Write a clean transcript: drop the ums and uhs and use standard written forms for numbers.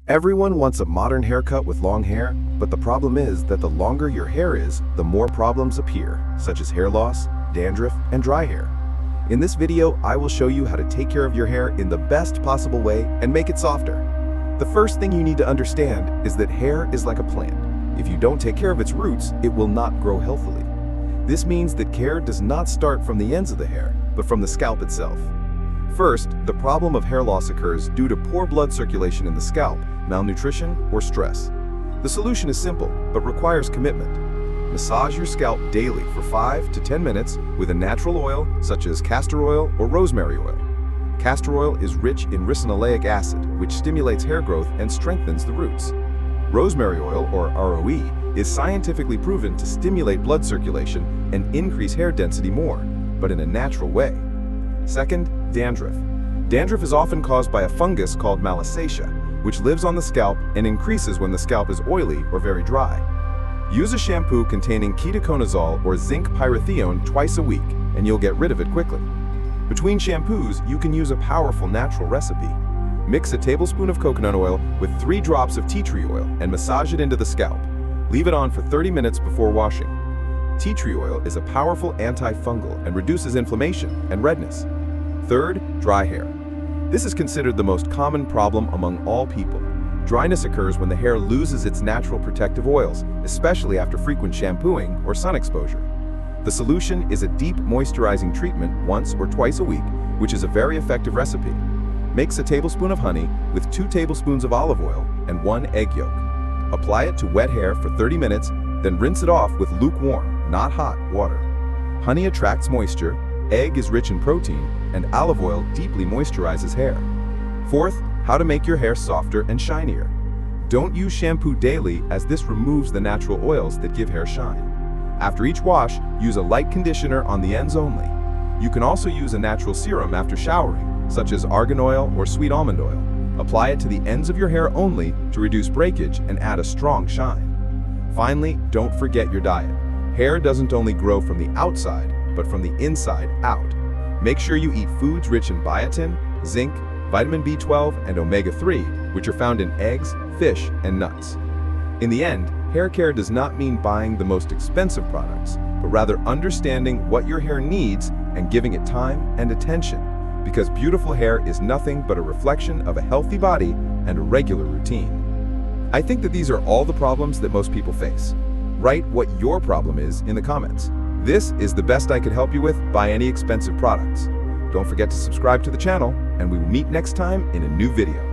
Everyone wants a modern haircut with long hair, but the problem is that the longer your hair is, the more problems appear, such as hair loss, dandruff, and dry hair. In this video, I will show you how to take care of your hair in the best possible way and make it softer. The first thing you need to understand is that hair is like a plant. If you don't take care of its roots, it will not grow healthily. This means that care does not start from the ends of the hair, but from the scalp itself. First, the problem of hair loss occurs due to poor blood circulation in the scalp, malnutrition, or stress. The solution is simple, but requires commitment. Massage your scalp daily for 5 to 10 minutes with a natural oil such as castor oil or rosemary oil. Castor oil is rich in ricinoleic acid, which stimulates hair growth and strengthens the roots. Rosemary oil, or ROE, is scientifically proven to stimulate blood circulation and increase hair density more, but in a natural way. Second, dandruff. Dandruff is often caused by a fungus called Malassezia, which lives on the scalp and increases when the scalp is oily or very dry. Use a shampoo containing ketoconazole or zinc pyrithione twice a week, and you'll get rid of it quickly. Between shampoos, you can use a powerful natural recipe. Mix a tablespoon of coconut oil with 3 drops of tea tree oil and massage it into the scalp. Leave it on for 30 minutes before washing. Tea tree oil is a powerful antifungal and reduces inflammation and redness. Third, dry hair. This is considered the most common problem among all people. Dryness occurs when the hair loses its natural protective oils, especially after frequent shampooing or sun exposure. The solution is a deep moisturizing treatment once or twice a week, which is a very effective recipe. Mix a tablespoon of honey with 2 tablespoons of olive oil and 1 egg yolk. Apply it to wet hair for 30 minutes, then rinse it off with lukewarm, not hot, water. Honey attracts moisture, egg is rich in protein, and olive oil deeply moisturizes hair. Fourth, how to make your hair softer and shinier. Don't use shampoo daily, as this removes the natural oils that give hair shine. After each wash, use a light conditioner on the ends only. You can also use a natural serum after showering, such as argan oil or sweet almond oil. Apply it to the ends of your hair only to reduce breakage and add a strong shine. Finally, don't forget your diet. Hair doesn't only grow from the outside, but from the inside out. Make sure you eat foods rich in biotin, zinc, vitamin B12, and omega-3, which are found in eggs, fish, and nuts. In the end, hair care does not mean buying the most expensive products, but rather understanding what your hair needs and giving it time and attention, because beautiful hair is nothing but a reflection of a healthy body and a regular routine. I think that these are all the problems that most people face. Write what your problem is in the comments. This is the best I could help you with. Buy any expensive products. Don't forget to subscribe to the channel, and we will meet next time in a new video.